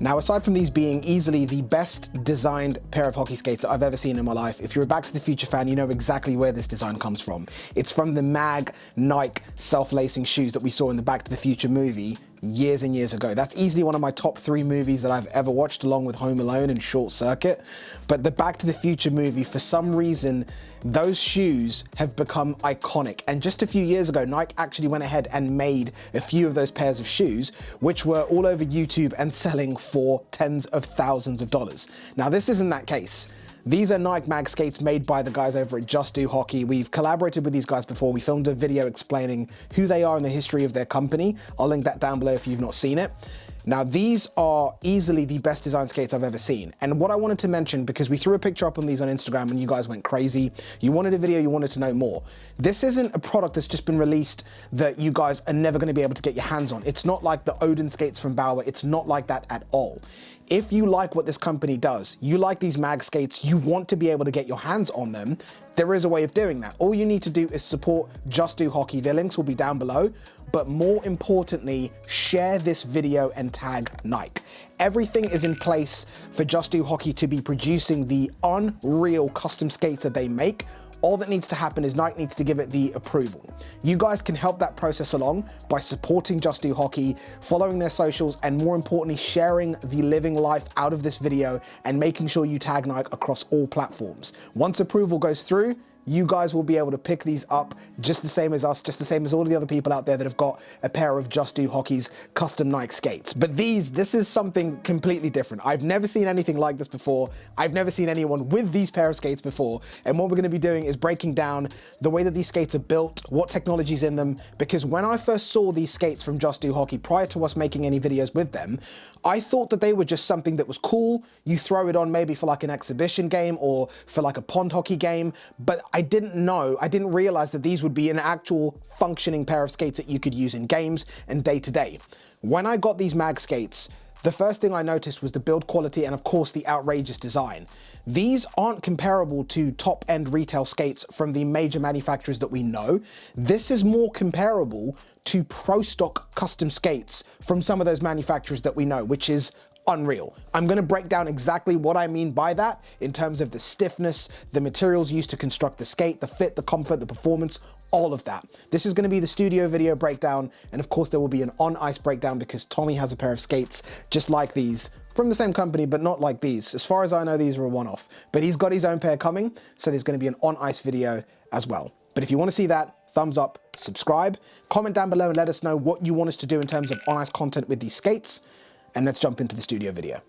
Now, aside from these being easily the best designed pair of hockey skates that I've ever seen in my life, if you're a Back to the Future fan, you know exactly where this design comes from. It's from the MAG Nike self-lacing shoes that we saw in the Back to the Future movie years and years ago. That's easily one of my top 3 movies that I've ever watched, along with Home Alone and Short Circuit. But the Back to the Future movie, for some reason, those shoes have become iconic. And just a few years ago, Nike actually went ahead and made a few of those pairs of shoes, which were all over YouTube and selling for tens of thousands of dollars. Now, this isn't that case. These are Nike Mag skates made by the guys over at Just Do Hockey. We've collaborated with these guys before. We filmed a video explaining who they are and the history of their company. I'll link that down below if you've not seen it. Now, these are easily the best design skates I've ever seen. And what I wanted to mention, because we threw a picture up on these on Instagram and you guys went crazy, you wanted a video, you wanted to know more. This isn't a product that's just been released that you guys are never gonna be able to get your hands on. It's not like the Odin skates from Bauer. It's not like that at all. If you like what this company does, you like these mag skates, you want to be able to get your hands on them, there is a way of doing that. All you need to do is support Just Do Hockey. Their links will be down below. But more importantly, share this video and tag Nike. Everything is in place for Just Do Hockey to be producing the unreal custom skates that they make. All that needs to happen is Nike needs to give it the approval. You guys can help that process along by supporting Just Do Hockey, following their socials, and more importantly, sharing the living life out of this video and making sure you tag Nike across all platforms. Once approval goes through, you guys will be able to pick these up just the same as us, just the same as all of the other people out there that have got a pair of Just Do Hockey's custom Nike skates. But this is something completely different. I've never seen anything like this before. I've never seen anyone with these pair of skates before. And what we're gonna be doing is breaking down the way that these skates are built, what technology's in them, because when I first saw these skates from Just Do Hockey, prior to us making any videos with them, I thought that they were just something that was cool. You throw it on maybe for like an exhibition game or for like a pond hockey game, but I didn't realize that these would be an actual functioning pair of skates that you could use in games and day to day. When I got these mag skates, the first thing I noticed was the build quality and of course the outrageous design. These aren't comparable to top-end retail skates from the major manufacturers that we know. This is more comparable to pro stock custom skates from some of those manufacturers that we know, which is unreal. I'm gonna break down exactly what I mean by that in terms of the stiffness, the materials used to construct the skate, the fit, the comfort, the performance, all of that. This is gonna be the studio video breakdown, and of course there will be an on-ice breakdown because Tommy has a pair of skates just like these from the same company, but not like these. As far as I know, these are a one-off, but he's got his own pair coming, so there's gonna be an on-ice video as well. But if you wanna see that, thumbs up, subscribe, comment down below and let us know what you want us to do in terms of on-ice content with these skates, and let's jump into the studio video.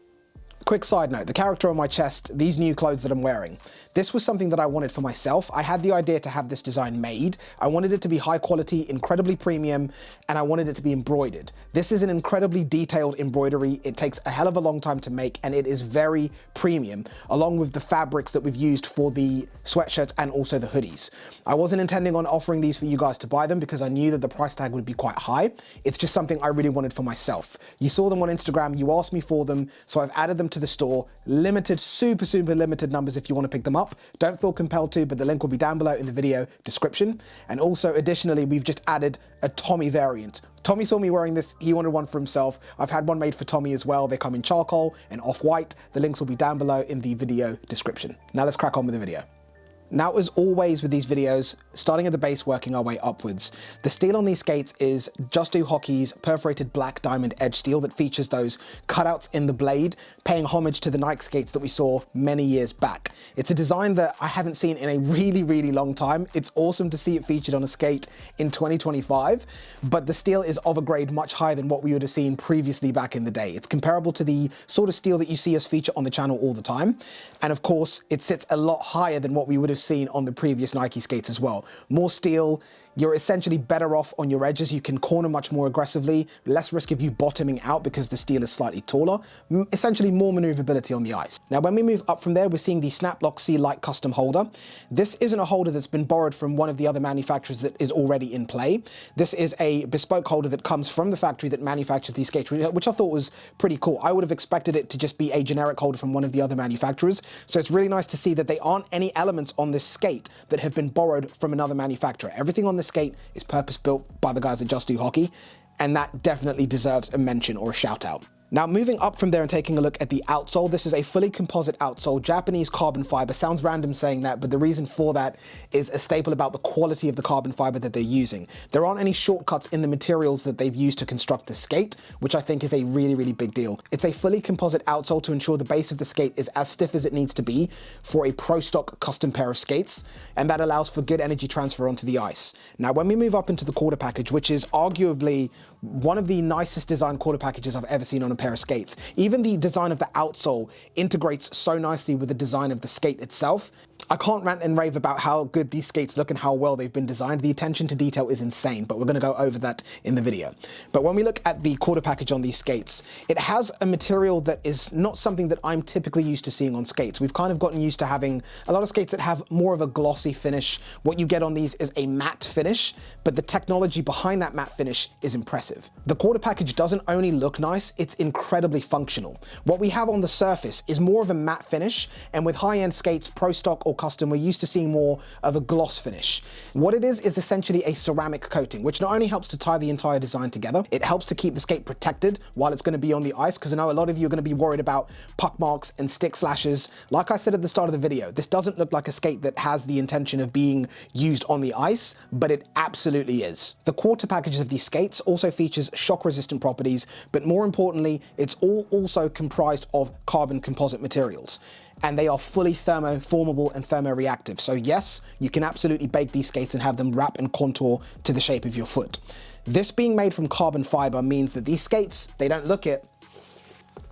Quick side note, the character on my chest, these new clothes that I'm wearing, this was something that I wanted for myself. I had the idea to have this design made. I wanted it to be high quality, incredibly premium, and I wanted it to be embroidered. This is an incredibly detailed embroidery. It takes a hell of a long time to make, and it is very premium, along with the fabrics that we've used for the sweatshirts and also the hoodies. I wasn't intending on offering these for you guys to buy them because I knew that the price tag would be quite high. It's just something I really wanted for myself. You saw them on Instagram, you asked me for them, so I've added them to the store. Limited, super limited numbers if you want to pick them up. Don't feel compelled to, but the link will be down below in the video description. And also, additionally, we've just added a Tommy variant. Tommy saw me wearing this, he wanted one for himself. I've had one made for Tommy as well. They come in charcoal and off-white. The links will be down below in the video description. Now let's crack on with the video. Now, as always with these videos, starting at the base, working our way upwards. The steel on these skates is Just Do Hockey's perforated black diamond edge steel that features those cutouts in the blade, paying homage to the Nike skates that we saw many years back. It's a design that I haven't seen in a really long time. It's awesome to see it featured on a skate in 2025, but the steel is of a grade much higher than what we would have seen previously back in the day. It's comparable to the sort of steel that you see us feature on the channel all the time. And of course, it sits a lot higher than what we would have seen on the previous Nike skates as well. More steel, you're essentially better off on your edges. You can corner much more aggressively, less risk of you bottoming out because the steel is slightly taller, essentially more maneuverability on the ice. Now, when we move up from there, we're seeing the Snaplock C-Lite custom holder. This isn't a holder that's been borrowed from one of the other manufacturers that is already in play. This is a bespoke holder that comes from the factory that manufactures these skates, which I thought was pretty cool. I would have expected it to just be a generic holder from one of the other manufacturers. So it's really nice to see that there aren't any elements on this skate that have been borrowed from another manufacturer. Everything on this skate is purpose built by the guys at Just Do Hockey, and that definitely deserves a mention or a shout out. Now moving up from there and taking a look at the outsole, this is a fully composite outsole, Japanese carbon fiber. Sounds random saying that, but the reason for that is a staple about the quality of the carbon fiber that they're using. There aren't any shortcuts in the materials that they've used to construct the skate, which I think is a really, really big deal. It's a fully composite outsole to ensure the base of the skate is as stiff as it needs to be for a pro stock custom pair of skates, and that allows for good energy transfer onto the ice. Now, when we move up into the quarter package, which is arguably one of the nicest designed quarter packages I've ever seen on a pair of skates. Even the design of the outsole integrates so nicely with the design of the skate itself. I can't rant and rave about how good these skates look and how well they've been designed. The attention to detail is insane, but we're going to go over that in the video. But when we look at the quarter package on these skates, it has a material that is not something that I'm typically used to seeing on skates. We've kind of gotten used to having a lot of skates that have more of a glossy finish. What you get on these is a matte finish, but the technology behind that matte finish is impressive. The quarter package doesn't only look nice, it's incredibly functional. What we have on the surface is more of a matte finish, and with high-end skates, pro stock or custom, we're used to seeing more of a gloss finish. What it is essentially a ceramic coating, which not only helps to tie the entire design together, it helps to keep the skate protected while it's going to be on the ice, because I know a lot of you are going to be worried about puck marks and stick slashes. Like I said at the start of the video, this doesn't look like a skate that has the intention of being used on the ice, but it absolutely is. The quarter packages of these skates also features shock resistant properties, but more importantly, it's all also comprised of carbon composite materials, and they are fully thermoformable and thermoreactive. So yes, you can absolutely bake these skates and have them wrap and contour to the shape of your foot. This being made from carbon fiber means that these skates, they don't look it.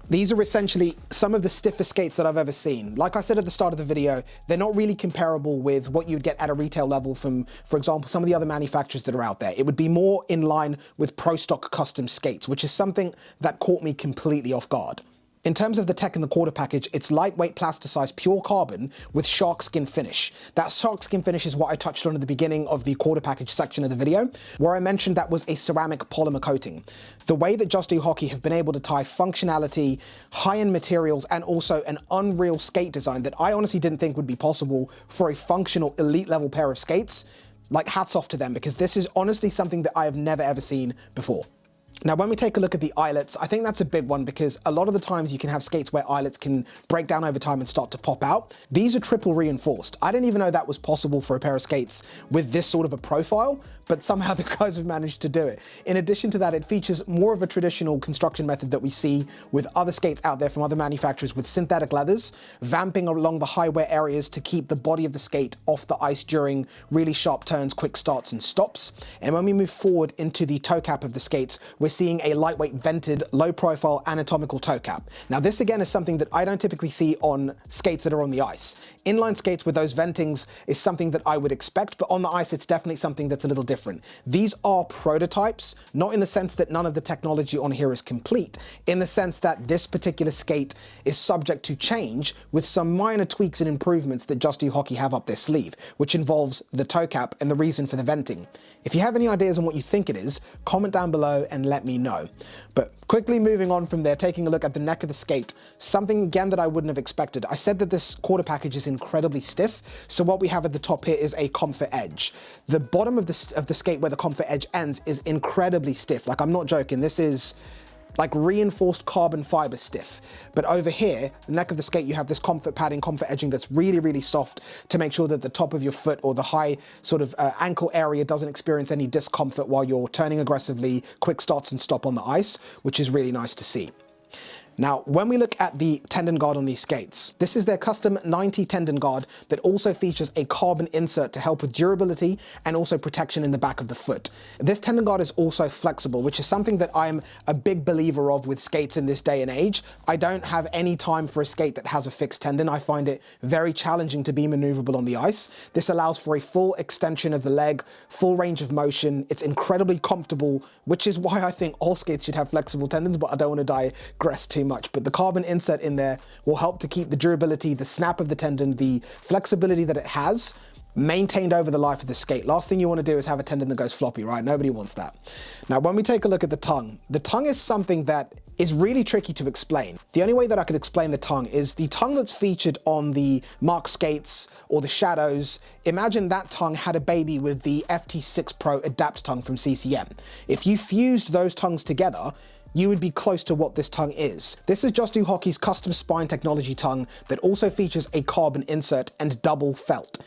These are essentially some of the stiffest skates that I've ever seen. Like I said at the start of the video, they're not really comparable with what you'd get at a retail level from, for example, some of the other manufacturers that are out there. It would be more in line with pro stock custom skates, which is something that caught me completely off guard. In terms of the tech in the quarter package, it's lightweight plasticized pure carbon with shark skin finish. That shark skin finish is what I touched on at the beginning of the quarter package section of the video, where I mentioned that was a ceramic polymer coating. The way that Just Do Hockey have been able to tie functionality, high-end materials, and also an unreal skate design that I honestly didn't think would be possible for a functional elite level pair of skates, like hats off to them, because this is honestly something that I have never ever seen before. Now, when we take a look at the eyelets, I think that's a big one because a lot of the times you can have skates where eyelets can break down over time and start to pop out. These are triple reinforced. I didn't even know that was possible for a pair of skates with this sort of a profile, but somehow the guys have managed to do it. In addition to that, it features more of a traditional construction method that we see with other skates out there from other manufacturers with synthetic leathers, vamping along the high wear areas to keep the body of the skate off the ice during really sharp turns, quick starts and stops. And when we move forward into the toe cap of the skates, we're seeing a lightweight vented, low profile anatomical toe cap. Now this again is something that I don't typically see on skates that are on the ice. Inline skates with those ventings is something that I would expect, but on the ice it's definitely something that's a little different. These are prototypes, not in the sense that none of the technology on here is complete, in the sense that this particular skate is subject to change with some minor tweaks and improvements that Just Do Hockey have up their sleeve, which involves the toe cap and the reason for the venting. If you have any ideas on what you think it is, comment down below and let me know. But quickly moving on from there, taking a look at the neck of the skate, something again that I wouldn't have expected. I said that this quarter package is incredibly stiff, so what we have at the top here is a comfort edge. The bottom of the skate where the comfort edge ends is incredibly stiff. Like, I'm not joking, this is like reinforced carbon fiber stiff. But over here, the neck of the skate, you have this comfort padding, comfort edging that's really, really soft to make sure that the top of your foot or the high sort of ankle area doesn't experience any discomfort while you're turning aggressively, quick starts and stop on the ice, which is really nice to see. Now, when we look at the tendon guard on these skates, this is their custom 90 tendon guard that also features a carbon insert to help with durability and also protection in the back of the foot. This tendon guard is also flexible, which is something that I'm a big believer of with skates in this day and age. I don't have any time for a skate that has a fixed tendon. I find it very challenging to be maneuverable on the ice. This allows for a full extension of the leg, full range of motion. It's incredibly comfortable, which is why I think all skates should have flexible tendons, but I don't want to digress too much. But the carbon insert in there will help to keep the durability, the snap of the tendon, the flexibility that it has maintained over the life of the skate. Last thing you want to do is have a tendon that goes floppy, right? Nobody wants that. Now, when we take a look at the tongue is something that is really tricky to explain. The only way that I could explain the tongue is the tongue that's featured on the Mark skates or the Shadows. Imagine that tongue had a baby with the FT6 Pro Adapt tongue from CCM. If you fused those tongues together, you would be close to what this tongue is. This is Just Do Hockey's custom spine technology tongue that also features a carbon insert and double felt.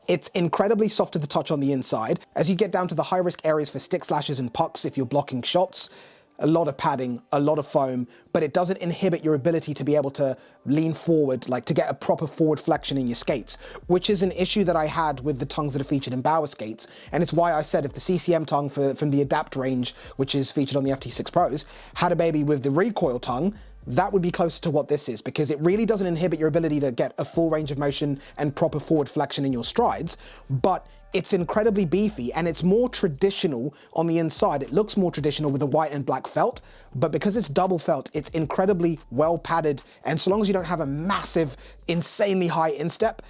It's incredibly soft to the touch on the inside. As you get down to the high-risk areas for stick slashes and pucks if you're blocking shots, a lot of padding, a lot of foam, but it doesn't inhibit your ability to be able to lean forward, like to get a proper forward flexion in your skates, which is an issue that I had with the tongues that are featured in Bauer skates. And it's why I said if the CCM tongue from the Adapt range, which is featured on the FT6 Pros, had a baby with the recoil tongue, that would be closer to what this is, because it really doesn't inhibit your ability to get a full range of motion and proper forward flexion in your strides, but it's incredibly beefy and it's more traditional on the inside. It looks more traditional with the white and black felt, but because it's double felt, it's incredibly well padded. And so long as you don't have a massive, insanely high instep,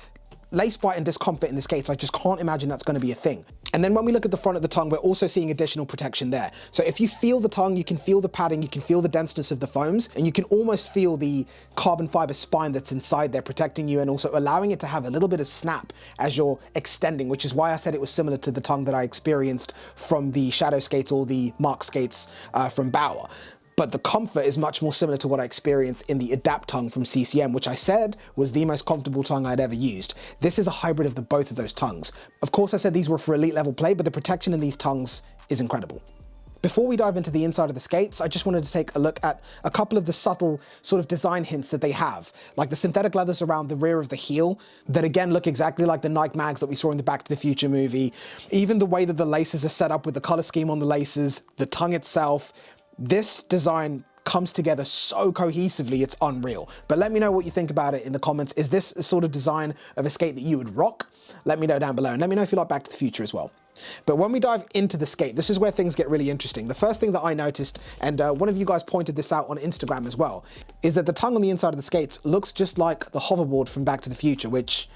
lace bite and discomfort in the skates, I just can't imagine that's going to be a thing. And then when we look at the front of the tongue, we're also seeing additional protection there. So if you feel the tongue, you can feel the padding, you can feel the denseness of the foams, and you can almost feel the carbon fiber spine that's inside there protecting you and also allowing it to have a little bit of snap as you're extending, which is why I said it was similar to the tongue that I experienced from the Shadow skates or the Mark skates from Bauer. But the comfort is much more similar to what I experienced in the Adapt tongue from CCM, which I said was the most comfortable tongue I'd ever used. This is a hybrid of both of those tongues. Of course, I said these were for elite level play, but the protection in these tongues is incredible. Before we dive into the inside of the skates, I just wanted to take a look at a couple of the subtle sort of design hints that they have, like the synthetic leathers around the rear of the heel that again look exactly like the Nike mags that we saw in the Back to the Future movie. Even the way that the laces are set up with the color scheme on the laces, the tongue itself. This design comes together so cohesively, it's unreal. But let me know what you think about it in the comments. Is this a sort of design of a skate that you would rock? Let me know down below, and let me know if you like Back to the Future as well. But when we dive into the skate, this is where things get really interesting. The first thing that I noticed, and one of you guys pointed this out on Instagram as well, is that the tongue on the inside of the skates looks just like the hoverboard from Back to the Future, which,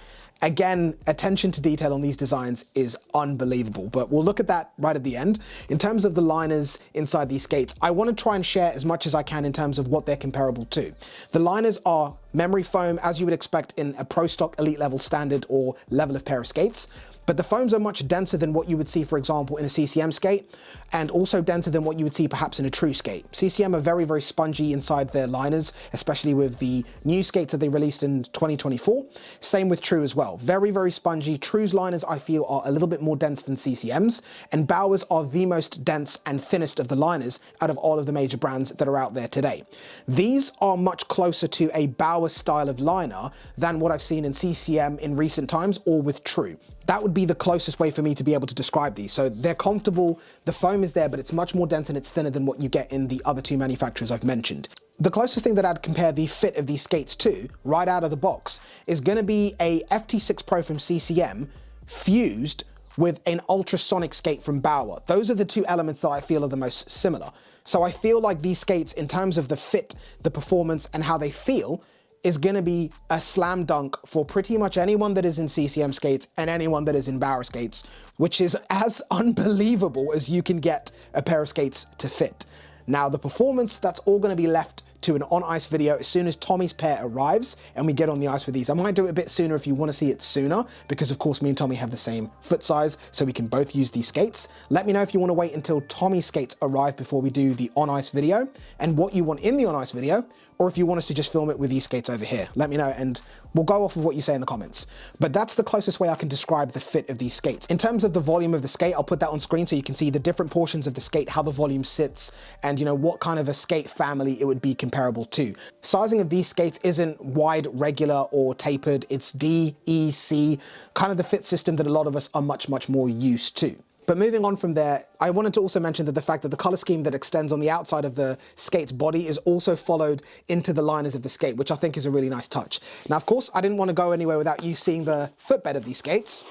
again, attention to detail on these designs is unbelievable, but we'll look at that right at the end. In terms of the liners inside these skates, I want to try and share as much as I can in terms of what they're comparable to. The liners are memory foam, as you would expect in a Pro Stock Elite Level Standard or level of pair of skates, but the foams are much denser than what you would see, for example, in a CCM skate, and also denser than what you would see perhaps in a True skate. CCM are very, very spongy inside their liners, especially with the new skates that they released in 2024. Same with True as well. Very, very spongy. True's liners, I feel, are a little bit more dense than CCM's, and Bauer's are the most dense and thinnest of the liners out of all of the major brands that are out there today. These are much closer to a Bauer style of liner than what I've seen in CCM in recent times or with True. That would be the closest way for me to be able to describe these. So they're comfortable, the foam is there, but it's much more dense and it's thinner than what you get in the other two manufacturers I've mentioned. The closest thing that I'd compare the fit of these skates to, right out of the box, is gonna be a FT6 Pro from CCM fused with an ultrasonic skate from Bauer. Those are the two elements that I feel are the most similar. So I feel like these skates, in terms of the fit, the performance, and how they feel, is gonna be a slam dunk for pretty much anyone that is in CCM skates and anyone that is in Bauer skates, which is as unbelievable as you can get a pair of skates to fit. Now, the performance, that's all gonna be left to an on-ice video as soon as Tommy's pair arrives and we get on the ice with these. I might do it a bit sooner if you want to see it sooner, because of course me and Tommy have the same foot size, so we can both use these skates. Let me know if you want to wait until Tommy's skates arrive before we do the on-ice video, and what you want in the on-ice video, or if you want us to just film it with these skates over here. Let me know and we'll go off of what you say in the comments. But that's the closest way I can describe the fit of these skates. In terms of the volume of the skate, I'll put that on screen so you can see the different portions of the skate, how the volume sits, and what kind of a skate family it would be comparable to. Sizing of these skates isn't wide, regular, or tapered. It's D, E, C, kind of the fit system that a lot of us are much, much more used to. But moving on from there, I wanted to also mention that the fact that the color scheme that extends on the outside of the skate's body is also followed into the liners of the skate, which I think is a really nice touch. Now, of course, I didn't want to go anywhere without you seeing the footbed of these skates.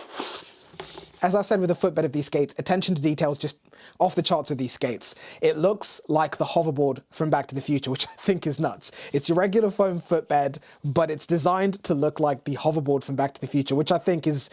As I said with the footbed of these skates, attention to detail is just off the charts with these skates. It looks like the hoverboard from Back to the Future, which I think is nuts. It's your regular foam footbed, but it's designed to look like the hoverboard from Back to the Future, which I think is...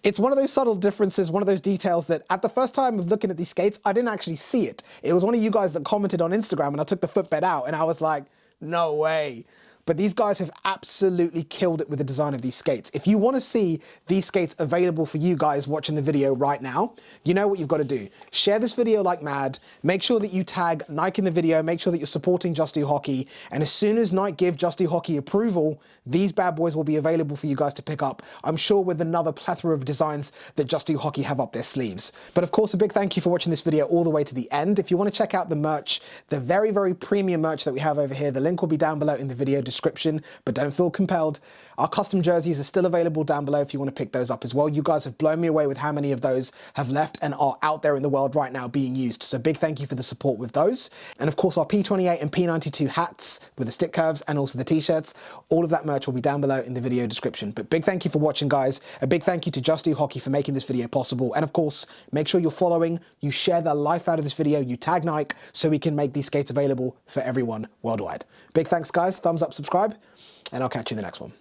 It's one of those subtle differences, one of those details that at the first time of looking at these skates, I didn't actually see it. It was one of you guys that commented on Instagram and I took the footbed out and I was like, no way. but these guys have absolutely killed it with the design of these skates. If you want to see these skates available for you guys watching the video right now, you know what you've got to do. Share this video like mad, make sure that you tag Nike in the video, make sure that you're supporting Just Do Hockey, and as soon as Nike give Just Do Hockey approval, these bad boys will be available for you guys to pick up, I'm sure with another plethora of designs that Just Do Hockey have up their sleeves. But of course, a big thank you for watching this video all the way to the end. If you want to check out the merch, the very, very premium merch that we have over here, the link will be down below in the video description, but don't feel compelled. Our custom jerseys are still available down below if you want to pick those up as well. You guys have blown me away with how many of those have left and are out there in the world right now being used. So big thank you for the support with those. And of course, our P28 and P92 hats with the stick curves and also the t-shirts, all of that merch will be down below in the video description. But big thank you for watching, guys. A big thank you to Just Do Hockey for making this video possible. And of course, make sure you're following, you share the life out of this video, you tag Nike so we can make these skates available for everyone worldwide. Big thanks, guys. Thumbs up, subscribe, and I'll catch you in the next one.